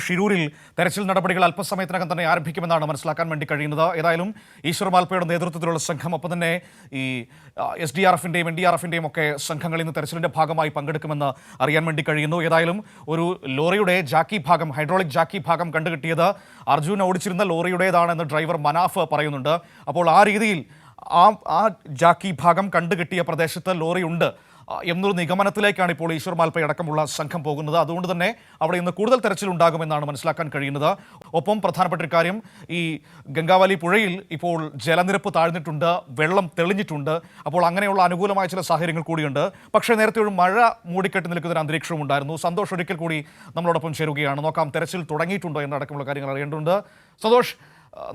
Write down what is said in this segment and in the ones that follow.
ഷിരൂരിൽ തെരച്ചിൽ നടപടികൾ അല്പസമയത്തിനകം തന്നെ ആരംഭിക്കുമെന്നാണ് മനസ്സിലാക്കാൻ വേണ്ടി കഴിയുന്നത്. ഏതായാലും ഈശ്വർ മാൽപ്പയുടെ നേതൃത്വത്തിലുള്ള സംഘം, ഒപ്പം തന്നെ ഈ SDRFിൻ്റെയും NDRFിൻ്റെയും ഒക്കെ സംഘങ്ങൾ ഇന്ന് തെരച്ചിലിൻ്റെ ഭാഗമായി പങ്കെടുക്കുമെന്ന് അറിയാൻ വേണ്ടി കഴിയുന്നു. ഏതായാലും ഒരു ലോറിയുടെ ജാക്കി ഭാഗം, ഹൈഡ്രോളിക് ജാക്കി ഭാഗം കണ്ടുകിട്ടിയത് അർജുൻ ഓടിച്ചിരുന്ന ലോറിയുടേതാണെന്ന് ഡ്രൈവർ മനാഫ് പറയുന്നുണ്ട്. അപ്പോൾ ആ രീതിയിൽ ആ ജാക്കി ഭാഗം കണ്ടുകിട്ടിയ പ്രദേശത്ത് ലോറിയുണ്ട് എന്നൊരു നിഗമനത്തിലേക്കാണ് ഇപ്പോൾ ഈശ്വർ മാൽപ്പ അടക്കമുള്ള സംഘം പോകുന്നത്. അതുകൊണ്ട് തന്നെ അവിടെ ഇന്ന് കൂടുതൽ തെരച്ചിലുണ്ടാകുമെന്നാണ് മനസ്സിലാക്കാൻ കഴിയുന്നത്. ഒപ്പം പ്രധാനപ്പെട്ട ഒരു കാര്യം, ഈ ഗംഗാവലി പുഴയിൽ ഇപ്പോൾ ജലനിരപ്പ് താഴ്ന്നിട്ടുണ്ട്, വെള്ളം തെളിഞ്ഞിട്ടുണ്ട്. അപ്പോൾ അങ്ങനെയുള്ള അനുകൂലമായ ചില സാഹചര്യങ്ങൾ കൂടിയുണ്ട്. പക്ഷേ നേരത്തെ ഒരു മഴ മൂടിക്കെട്ടി നിൽക്കുന്ന ഒരു അന്തരീക്ഷവും ഉണ്ടായിരുന്നു. സന്തോഷ് ഒരിക്കൽ കൂടി നമ്മളോടൊപ്പം ചേരുകയാണ്. നോക്കാം തെരച്ചിൽ തുടങ്ങിയിട്ടുണ്ടോ എന്നടക്കമുള്ള കാര്യങ്ങൾ അറിയേണ്ടതുണ്ട്. സന്തോഷ്,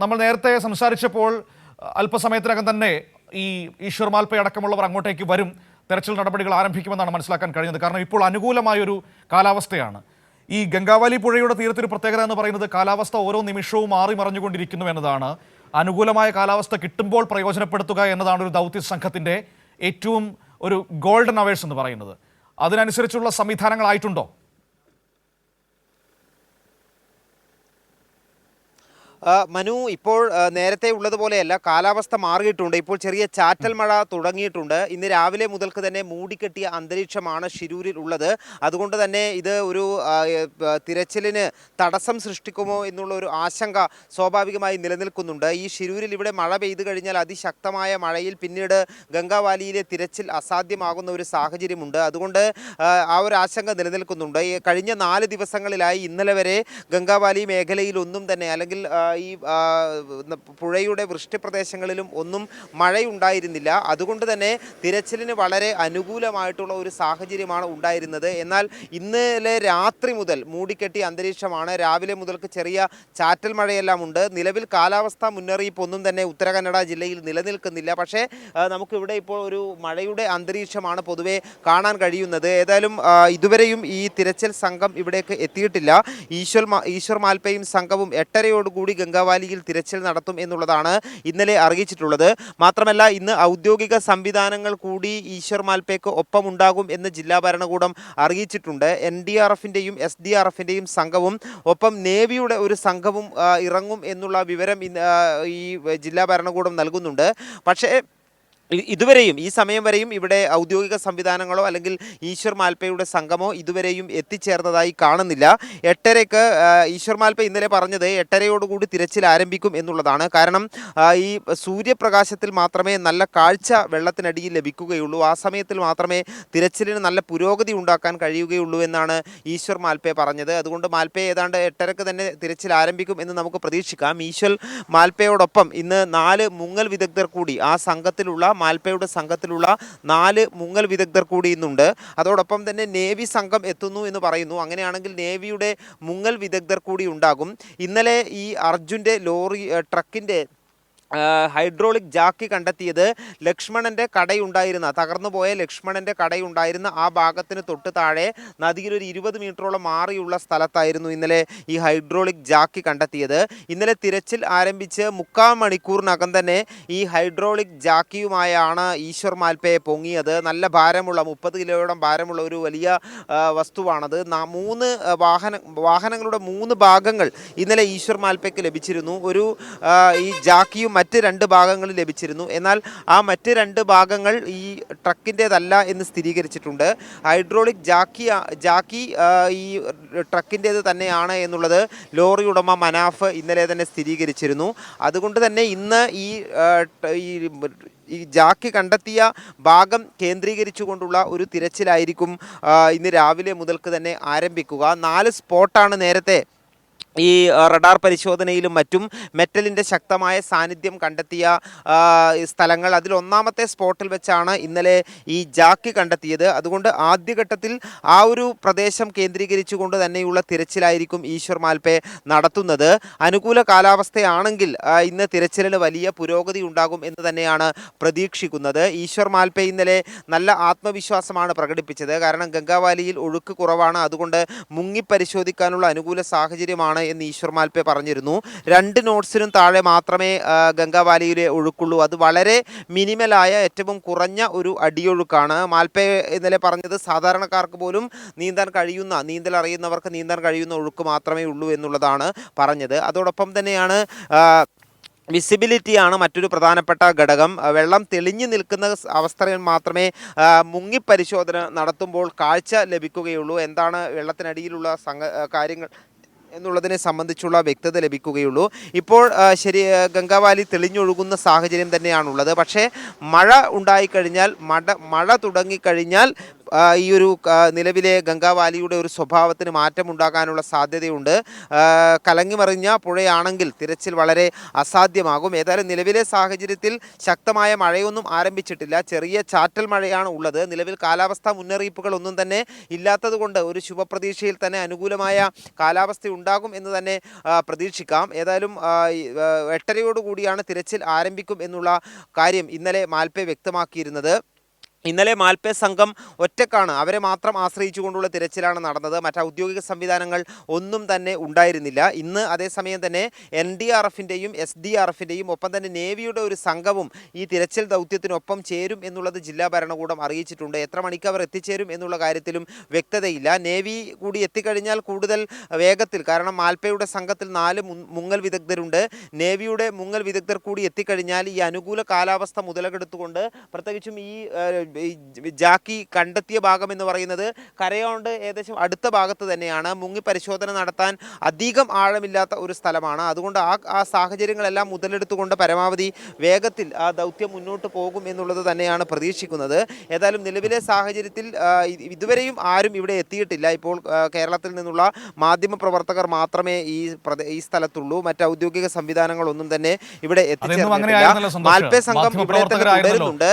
നമ്മൾ നേരത്തെ സംസാരിച്ചപ്പോൾ അല്പസമയത്തിനകം തന്നെ ഈ ഈശ്വർ മാൽപ്പ അടക്കമുള്ളവർ അങ്ങോട്ടേക്ക് വരും, തെരച്ചിൽ നടപടികൾ ആരംഭിക്കുമെന്നാണ് മനസ്സിലാക്കാൻ കഴിയുന്നത്. കാരണം ഇപ്പോൾ അനുകൂലമായൊരു കാലാവസ്ഥയാണ്. ഈ ഗംഗാവലി പുഴയുടെ തീരത്തൊരു പ്രത്യേകത എന്ന് പറയുന്നത് കാലാവസ്ഥ ഓരോ നിമിഷവും മാറി മറിഞ്ഞുകൊണ്ടിരിക്കുന്നു എന്നതാണ്. അനുകൂലമായ കാലാവസ്ഥ കിട്ടുമ്പോൾ പ്രയോജനപ്പെടുത്തുക എന്നതാണ് ഒരു ദൗത്യ സംഘത്തിൻ്റെ ഏറ്റവും ഒരു ഗോൾഡൻ അവേഴ്സ് എന്ന് പറയുന്നത്. അതിനനുസരിച്ചുള്ള സംവിധാനങ്ങളായിട്ടുണ്ടോ? മനു, ഇപ്പോൾ നേരത്തെ ഉള്ളതുപോലെയല്ല, കാലാവസ്ഥ മാറിയിട്ടുണ്ട്. ഇപ്പോൾ ചെറിയ ചാറ്റൽ മഴ തുടങ്ങിയിട്ടുണ്ട്. ഇന്ന് രാവിലെ മുതൽക്ക് തന്നെ മൂടിക്കെട്ടിയ അന്തരീക്ഷമാണ് ഷിരൂരിൽ ഉള്ളത്. അതുകൊണ്ട് തന്നെ ഇത് ഒരു തിരച്ചിലിന് തടസ്സം സൃഷ്ടിക്കുമോ എന്നുള്ള ഒരു ആശങ്ക സ്വാഭാവികമായി നിലനിൽക്കുന്നുണ്ട്. ഈ ഷിരൂരിൽ ഇവിടെ മഴ പെയ്തു കഴിഞ്ഞാൽ അതിശക്തമായ മഴയിൽ പിന്നീട് ഗംഗാവാലിയിലെ തിരച്ചിൽ അസാധ്യമാകുന്ന ഒരു സാഹചര്യമുണ്ട്. അതുകൊണ്ട് ആ ഒരു ആശങ്ക നിലനിൽക്കുന്നുണ്ട്. കഴിഞ്ഞ 4 ദിവസങ്ങളിലായി ഇന്നലെ വരെ ഗംഗാവാലി മേഖലയിൽ ഒന്നും തന്നെ, അല്ലെങ്കിൽ ഈ പുഴയുടെ വൃഷ്ടിപ്രദേശങ്ങളിലും ഒന്നും മഴയുണ്ടായിരുന്നില്ല. അതുകൊണ്ട് തന്നെ തിരച്ചിലിന് വളരെ അനുകൂലമായിട്ടുള്ള ഒരു സാഹചര്യമാണ് ഉണ്ടായിരുന്നത്. എന്നാൽ ഇന്നലെ രാത്രി മുതൽ മൂടിക്കെട്ടിയ അന്തരീക്ഷമാണ്. രാവിലെ മുതൽക്ക് ചെറിയ ചാറ്റൽ മഴയെല്ലാം ഉണ്ട്. നിലവിൽ കാലാവസ്ഥാ മുന്നറിയിപ്പ് ഒന്നും തന്നെ ഉത്തര കന്നഡ ജില്ലയിൽ നിലനിൽക്കുന്നില്ല. പക്ഷേ നമുക്കിവിടെ ഇപ്പോൾ ഒരു മഴയുടെ അന്തരീക്ഷമാണ് പൊതുവെ കാണാൻ കഴിയുന്നത്. ഏതായാലും ഇതുവരെയും ഈ തിരച്ചിൽ സംഘം ഇവിടേക്ക് എത്തിയിട്ടില്ല. ഈശ്വർ മാൽപ്പയും സംഘവും 8:30 ഗംഗാവാലിയിൽ തിരച്ചിൽ നടത്തും എന്നുള്ളതാണ് ഇന്നലെ അറിയിച്ചിട്ടുള്ളത്. മാത്രമല്ല, ഇന്ന് ഔദ്യോഗിക സംവിധാനങ്ങൾ കൂടി ഈശ്വർ മാൽപ്പയ്ക്ക് ഒപ്പമുണ്ടാകും എന്ന് ജില്ലാ ഭരണകൂടം അറിയിച്ചിട്ടുണ്ട്. NDRFിൻ്റെയും SDRFിൻ്റെയും സംഘവും ഒപ്പം നേവിയുടെ ഒരു സംഘവും ഇറങ്ങും എന്നുള്ള വിവരം ഈ ജില്ലാ ഭരണകൂടം നൽകുന്നുണ്ട്. പക്ഷേ ഇതുവരെയും, ഈ സമയം വരെയും ഇവിടെ ഔദ്യോഗിക സംവിധാനങ്ങളോ അല്ലെങ്കിൽ ഈശ്വർ മാൽപ്പയുടെ സംഘമോ ഇതുവരെയും എത്തിച്ചേർന്നതായി കാണുന്നില്ല. 8:30 ഈശ്വർ മാൽപ്പ ഇന്നലെ പറഞ്ഞത് 8:30 തിരച്ചിൽ ആരംഭിക്കും എന്നുള്ളതാണ്. കാരണം ഈ സൂര്യപ്രകാശത്തിൽ മാത്രമേ നല്ല കാഴ്ച വെള്ളത്തിനടിയിൽ ലഭിക്കുകയുള്ളൂ. ആ സമയത്തിൽ മാത്രമേ തിരച്ചിലിന് നല്ല പുരോഗതി ഉണ്ടാക്കാൻ കഴിയുകയുള്ളൂ എന്നാണ് ഈശ്വർ മാൽപ്പ പറഞ്ഞത്. അതുകൊണ്ട് മാൽപ്പ ഏതാണ്ട് 8:30 തന്നെ തിരച്ചിൽ ആരംഭിക്കും എന്ന് നമുക്ക് പ്രതീക്ഷിക്കാം. ഈശ്വർ മാൽപ്പയോടൊപ്പം ഇന്ന് 4 മുങ്ങൽ വിദഗ്ധർ കൂടി, ആ സംഘത്തിലുള്ള മാൽപ്പയുടെ സംഘത്തിലുള്ള 4 മുങ്ങൽ വിദഗ്ധർ കൂടി ഇന്നുണ്ട്. അതോടൊപ്പം തന്നെ നേവി സംഘം എത്തുന്നു എന്ന് പറയുന്നു. അങ്ങനെയാണെങ്കിൽ നേവിയുടെ മുങ്ങൽ വിദഗ്ധർ കൂടി ഉണ്ടാകും. ഇന്നലെ ഈ അർജുൻ്റെ ട്രക്കിൻ്റെ ഹൈഡ്രോളിക് ജാക്കി കണ്ടെത്തിയത് ലക്ഷ്മണൻ്റെ കടയുണ്ടായിരുന്ന, തകർന്നുപോയ ലക്ഷ്മണൻ്റെ കടയുണ്ടായിരുന്ന ആ ഭാഗത്തിന് തൊട്ട് താഴെ നദിയിൽ ഒരു 20 മീറ്ററോളം മാറിയുള്ള സ്ഥലത്തായിരുന്നു ഇന്നലെ ഈ ഹൈഡ്രോളിക് ജാക്കി കണ്ടെത്തിയത്. ഇന്നലെ തിരച്ചിൽ ആരംഭിച്ച് 3/4 മണിക്കൂറിനകം തന്നെ ഈ ഹൈഡ്രോളിക് ജാക്കിയുമായാണ് ഈശ്വർ മാൽപ്പയെ പൊങ്ങിയത്. നല്ല ഭാരമുള്ള 30 കിലോയോളം ഭാരമുള്ള ഒരു വലിയ വസ്തുവാണത്. 3 വാഹനങ്ങളുടെ 3 ഭാഗങ്ങൾ ഇന്നലെ ഈശ്വർ മാൽപ്പയ്ക്ക് ലഭിച്ചിരുന്നു. ഈ ജാക്കിയും മറ്റ് 2 ഭാഗങ്ങൾ ലഭിച്ചിരുന്നു. എന്നാൽ ആ മറ്റ് 2 ഭാഗങ്ങൾ ഈ ട്രക്കിൻ്റേതല്ല എന്ന് സ്ഥിരീകരിച്ചിട്ടുണ്ട്. ഹൈഡ്രോളിക് ജാക്കി ഈ ട്രക്കിൻ്റേത് തന്നെയാണ് എന്നുള്ളത് ലോറി ഉടമ മനാഫ് ഇന്നലെ തന്നെ സ്ഥിരീകരിച്ചിരുന്നു. അതുകൊണ്ട് തന്നെ ഇന്ന് ഈ ജാക്കി കണ്ടെത്തിയ ഭാഗം കേന്ദ്രീകരിച്ചുകൊണ്ടുള്ള ഒരു തിരച്ചിലായിരിക്കും ഇന്ന് രാവിലെ മുതൽക്ക് തന്നെ ആരംഭിക്കുക. 4 സ്പോട്ടാണ് നേരത്തെ ഈ റഡാർ പരിശോധനയിലും മറ്റും മെറ്റലിൻ്റെ ശക്തമായ സാന്നിധ്യം കണ്ടെത്തിയ സ്ഥലങ്ങൾ. അതിൽ 1ാമത്തെ സ്പോട്ടിൽ വെച്ചാണ് ഇന്നലെ ഈ ജാക്കി കണ്ടെത്തിയത്. അതുകൊണ്ട് ആദ്യഘട്ടത്തിൽ ആ ഒരു പ്രദേശം കേന്ദ്രീകരിച്ചുകൊണ്ട് തന്നെയുള്ള തിരച്ചിലായിരിക്കും ഈശ്വർ മാൽപ്പ നടത്തുന്നത്. അനുകൂല കാലാവസ്ഥയാണെങ്കിൽ ഇന്ന് തിരച്ചിലിന് വലിയ പുരോഗതി ഉണ്ടാകും എന്ന് തന്നെയാണ് പ്രതീക്ഷിക്കുന്നത്. ഈശ്വർ മാൽപ്പ ഇന്നലെ നല്ല ആത്മവിശ്വാസമാണ് പ്രകടിപ്പിച്ചത്. കാരണം ഗംഗാവാലിയിൽ ഒഴുക്ക് കുറവാണ്, അതുകൊണ്ട് മുങ്ങി പരിശോധിക്കാനുള്ള അനുകൂല സാഹചര്യമാണ് എന്ന് ഈശ്വർ മാൽപ്പെ പറഞ്ഞിരുന്നു. 2 നോട്ട്സിനും താഴെ മാത്രമേ ഗംഗാവാലിയിലെ ഒഴുക്കുള്ളൂ. അത് വളരെ മിനിമലായ ഏറ്റവും കുറഞ്ഞ ഒരു അടിയൊഴുക്കാണ്. മാൽപ്പെ ഇന്നലെ പറഞ്ഞത് സാധാരണക്കാർക്ക് പോലും നീന്തൽ അറിയുന്നവർക്ക് നീന്താൻ കഴിയുന്ന ഒഴുക്ക് മാത്രമേ ഉള്ളൂ എന്നുള്ളതാണ് പറഞ്ഞത്. അതോടൊപ്പം തന്നെയാണ് വിസിബിലിറ്റിയാണ് മറ്റൊരു പ്രധാനപ്പെട്ട ഘടകം. വെള്ളം തെളിഞ്ഞു നിൽക്കുന്ന അവസ്ഥയിൽ മാത്രമേ മുങ്ങിപ്പരിശോധന നടത്തുമ്പോൾ കാഴ്ച ലഭിക്കുകയുള്ളൂ. എന്താണ് വെള്ളത്തിനടിയിലുള്ള കാര്യങ്ങൾ എന്നുള്ളതിനെ സംബന്ധിച്ചുള്ള വ്യക്തത ലഭിക്കുകയുള്ളൂ. ഇപ്പോൾ ഗംഗാവാലി തെളിഞ്ഞൊഴുകുന്ന സാഹചര്യം തന്നെയാണുള്ളത്. പക്ഷേ മഴ ഉണ്ടായിക്കഴിഞ്ഞാൽ മഴ തുടങ്ങിക്കഴിഞ്ഞാൽ ഈ ഒരു നിലവിലെ ഗംഗാവാലിയുടെ ഒരു സ്വഭാവത്തിന് മാറ്റമുണ്ടാകാനുള്ള സാധ്യതയുണ്ട്. കലങ്ങിമറിഞ്ഞ പുഴയാണെങ്കിൽ തിരച്ചിൽ വളരെ അസാധ്യമാകും. ഏതായാലും നിലവിലെ സാഹചര്യത്തിൽ ശക്തമായ മഴയൊന്നും ആരംഭിച്ചിട്ടില്ല. ചെറിയ ചാറ്റൽ മഴയാണ് ഉള്ളത്. നിലവിൽ കാലാവസ്ഥാ മുന്നറിയിപ്പുകളൊന്നും തന്നെ ഇല്ലാത്തതുകൊണ്ട് ഒരു ശുഭപ്രതീക്ഷയിൽ തന്നെ അനുകൂലമായ കാലാവസ്ഥ ഉണ്ടാകും എന്ന് തന്നെ പ്രതീക്ഷിക്കാം. ഏതായാലും 8:30 തിരച്ചിൽ ആരംഭിക്കും എന്നുള്ള കാര്യം ഇന്നലെ മാൽപ്പെ വ്യക്തമാക്കിയിരുന്നത്. ഇന്നലെ മാൽപ്പെ സംഘം ഒറ്റക്കാണ്, അവരെ മാത്രം ആശ്രയിച്ചുകൊണ്ടുള്ള തിരച്ചിലാണ് നടന്നത്. മറ്റ് ഔദ്യോഗിക സംവിധാനങ്ങൾ ഒന്നും തന്നെ ഉണ്ടായിരുന്നില്ല. ഇന്ന് അതേസമയം തന്നെ NDRFിൻ്റെയും SDRFിൻ്റെയും ഒപ്പം തന്നെ നേവിയുടെ ഒരു സംഘവും ഈ തിരച്ചിൽ ദൗത്യത്തിനൊപ്പം ചേരും എന്നുള്ളത് ജില്ലാ ഭരണകൂടം അറിയിച്ചിട്ടുണ്ട്. എത്ര മണിക്ക് അവർ എത്തിച്ചേരും എന്നുള്ള കാര്യത്തിലും വ്യക്തതയില്ല. നേവി കൂടി എത്തിക്കഴിഞ്ഞാൽ കൂടുതൽ വേഗത്തിൽ, കാരണം മാൽപ്പയുടെ സംഘത്തിൽ 4 മുങ്ങൽ വിദഗ്ധരുണ്ട്. നേവിയുടെ മുങ്ങൽ വിദഗ്ധർ കൂടി എത്തിക്കഴിഞ്ഞാൽ ഈ അനുകൂല കാലാവസ്ഥ മുതലെടുത്തുകൊണ്ട്, പ്രത്യേകിച്ചും ഈ ജാക്കി കണ്ടെത്തിയ ഭാഗം എന്ന് പറയുന്നത് കരയോണ്ട് ഏകദേശം അടുത്ത ഭാഗത്ത് തന്നെയാണ്. മുങ്ങി പരിശോധന നടത്താൻ അധികം ആഴമില്ലാത്ത ഒരു സ്ഥലമാണ്. അതുകൊണ്ട് ആ സാഹചര്യങ്ങളെല്ലാം മുതലെടുത്തുകൊണ്ട് പരമാവധി വേഗത്തിൽ ആ ദൗത്യം മുന്നോട്ട് പോകും എന്നുള്ളത് തന്നെയാണ് പ്രതീക്ഷിക്കുന്നത്. ഏതായാലും നിലവിലെ സാഹചര്യത്തിൽ ഇതുവരെയും ആരും ഇവിടെ എത്തിയിട്ടില്ല. ഇപ്പോൾ കേരളത്തിൽ നിന്നുള്ള മാധ്യമപ്രവർത്തകർ മാത്രമേ ഈ സ്ഥലത്തുള്ളൂ. മറ്റ് ഔദ്യോഗിക സംവിധാനങ്ങളൊന്നും തന്നെ ഇവിടെ എത്തിച്ചേർന്നിട്ടില്ല. മാൽപ്പെ സംഘം ഇവിടെ തന്നെ തുടരുന്നുണ്ട്.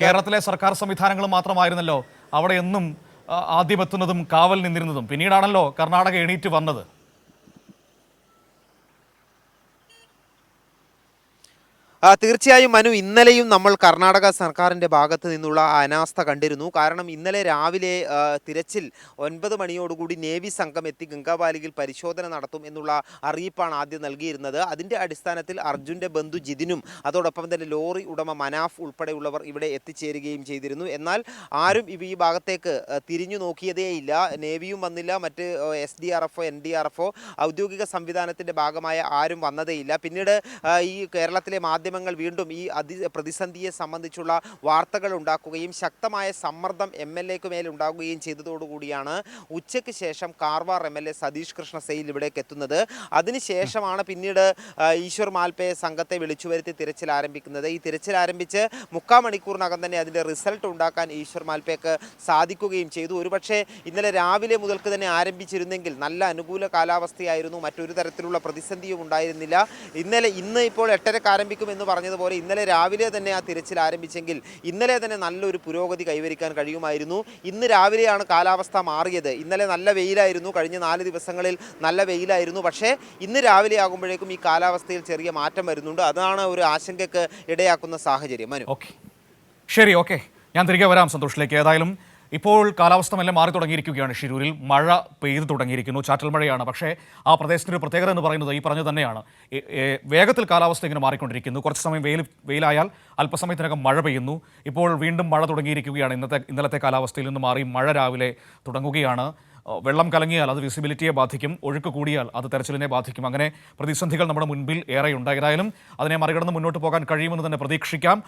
കേരളത്തിലെ സർക്കാർ സംവിധാനങ്ങളും മാത്രമായിരുന്നല്ലോ അവിടെ എന്നും ആദ്യം എത്തുന്നതും കാവൽ നിന്നിരുന്നതും. പിന്നീടാണല്ലോ കർണാടക എണീറ്റ് വന്നത്. തീർച്ചയായും മനു, ഇന്നലെയും നമ്മൾ കർണാടക സർക്കാരിൻ്റെ ഭാഗത്ത് നിന്നുള്ള അനാസ്ഥ കണ്ടിരുന്നു. കാരണം ഇന്നലെ രാവിലെ തിരച്ചിൽ 9 മണിയോടുകൂടി നേവി സംഘം എത്തി ഗംഗാവാലിയിൽ പരിശോധന നടത്തും എന്നുള്ള അറിയിപ്പാണ് ആദ്യം നൽകിയിരുന്നത്. അതിൻ്റെ അടിസ്ഥാനത്തിൽ അർജുൻ്റെ ബന്ധു ജിതിനും അതോടൊപ്പം തന്നെ ലോറി ഉടമ മനാഫ് ഉൾപ്പെടെയുള്ളവർ ഇവിടെ എത്തിച്ചേരുകയും ചെയ്തിരുന്നു. എന്നാൽ ആരും ഈ ഭാഗത്തേക്ക് തിരിഞ്ഞു നോക്കിയതേയില്ല. നേവിയും വന്നില്ല, മറ്റ് SDRFോ NDRFോ ഔദ്യോഗിക സംവിധാനത്തിൻ്റെ ഭാഗമായ ആരും വന്നതേയില്ല. പിന്നീട് ഈ കേരളത്തിലെ മാധ്യമങ്ങൾ വീണ്ടും ഈ പ്രതിസന്ധിയെ സംബന്ധിച്ചുള്ള വാർത്തകൾ ഉണ്ടാക്കുകയും ശക്തമായ സമ്മർദ്ദം MLAക്ക് മേൽ ഉണ്ടാകുകയും ചെയ്തതോടുകൂടിയാണ് ഉച്ചയ്ക്ക് ശേഷം കാർവാർ MLA സതീഷ് കൃഷ്ണ സെയിൽ ഇവിടേക്ക് എത്തുന്നത്. അതിനുശേഷമാണ് പിന്നീട് ഈശ്വർ മാൽപ്പെ സംഘത്തെ വിളിച്ചു വരുത്തി തിരച്ചിൽ ആരംഭിക്കുന്നത്. ഈ തിരച്ചിൽ ആരംഭിച്ച് 3/4 മണിക്കൂറിനകം തന്നെ അതിൻ്റെ റിസൾട്ട് ഉണ്ടാക്കാൻ ഈശ്വർ മാൽപ്പയ്ക്ക് സാധിക്കുകയും ചെയ്തു. ഒരുപക്ഷെ ഇന്നലെ രാവിലെ മുതൽക്ക് തന്നെ ആരംഭിച്ചിരുന്നെങ്കിൽ നല്ല അനുകൂല കാലാവസ്ഥയായിരുന്നു, മറ്റൊരു തരത്തിലുള്ള പ്രതിസന്ധിയും ഉണ്ടായിരുന്നില്ല. ഇന്ന് ഇപ്പോൾ 8:30 ആരംഭിക്കും എന്ന് പറഞ്ഞതുപോലെ ഇന്നലെ രാവിലെ തന്നെ ആ തിരച്ചിൽ ആരംഭിച്ചെങ്കിൽ ഇന്നലെ തന്നെ നല്ലൊരു പുരോഗതി കൈവരിക്കാൻ കഴിയുമായിരുന്നു. ഇന്ന് രാവിലെയാണ് കാലാവസ്ഥ മാറിയത്. ഇന്നലെ നല്ല വെയിലായിരുന്നു, കഴിഞ്ഞ 4 ദിവസങ്ങളിൽ നല്ല വെയിലായിരുന്നു. പക്ഷേ ഇന്ന് രാവിലെ ആകുമ്പോഴേക്കും ഈ കാലാവസ്ഥയിൽ ചെറിയ മാറ്റം വരുന്നുണ്ട്. അതാണ് ഒരു ആശങ്കയ്ക്ക് ഇടയാക്കുന്ന സാഹചര്യം. മനു, ശരി, ഓക്കെ, ഞാൻ തിരികെ വരാം സന്തോഷിലേക്ക്. ഏതായാലും ഇപ്പോൾ കാലാവസ്ഥ മെല്ലെ മാറി തുടങ്ങിയിരിക്കുകയാണ്. ഷിരൂരിൽ മഴ പെയ്തു തുടങ്ങിയിരിക്കുന്നു, ചാറ്റൽ മഴയാണ്. പക്ഷേ ആ പ്രദേശത്തിൻ്റെ പ്രത്യേകത എന്ന് പറയുന്നത് ഈ പറഞ്ഞത് തന്നെയാണ്. വേഗത്തിൽ കാലാവസ്ഥ ഇങ്ങനെ മാറിക്കൊണ്ടിരിക്കുന്നു. കുറച്ച് സമയം വെയിലായാൽ അല്പസമയത്തിനകം മഴ പെയ്യുന്നു. ഇപ്പോൾ വീണ്ടും മഴ തുടങ്ങിയിരിക്കുകയാണ്. ഇന്നലത്തെ കാലാവസ്ഥയിൽ നിന്ന് മാറി മഴ രാവിലെ തുടങ്ങുകയാണ്. വെള്ളം കലങ്ങിയാൽ അത് വിസിബിലിറ്റിയെ ബാധിക്കും, ഒഴുക്ക് കൂടിയാൽ അത് തെരച്ചിലിനെ ബാധിക്കും. അങ്ങനെ പ്രതിസന്ധികൾ നമ്മുടെ മുൻപിൽ ഏറെയുണ്ട്. ഏതായാലും അതിനെ മറികടന്ന് മുന്നോട്ട് പോകാൻ കഴിയുമെന്ന് തന്നെ പ്രതീക്ഷിക്കാം.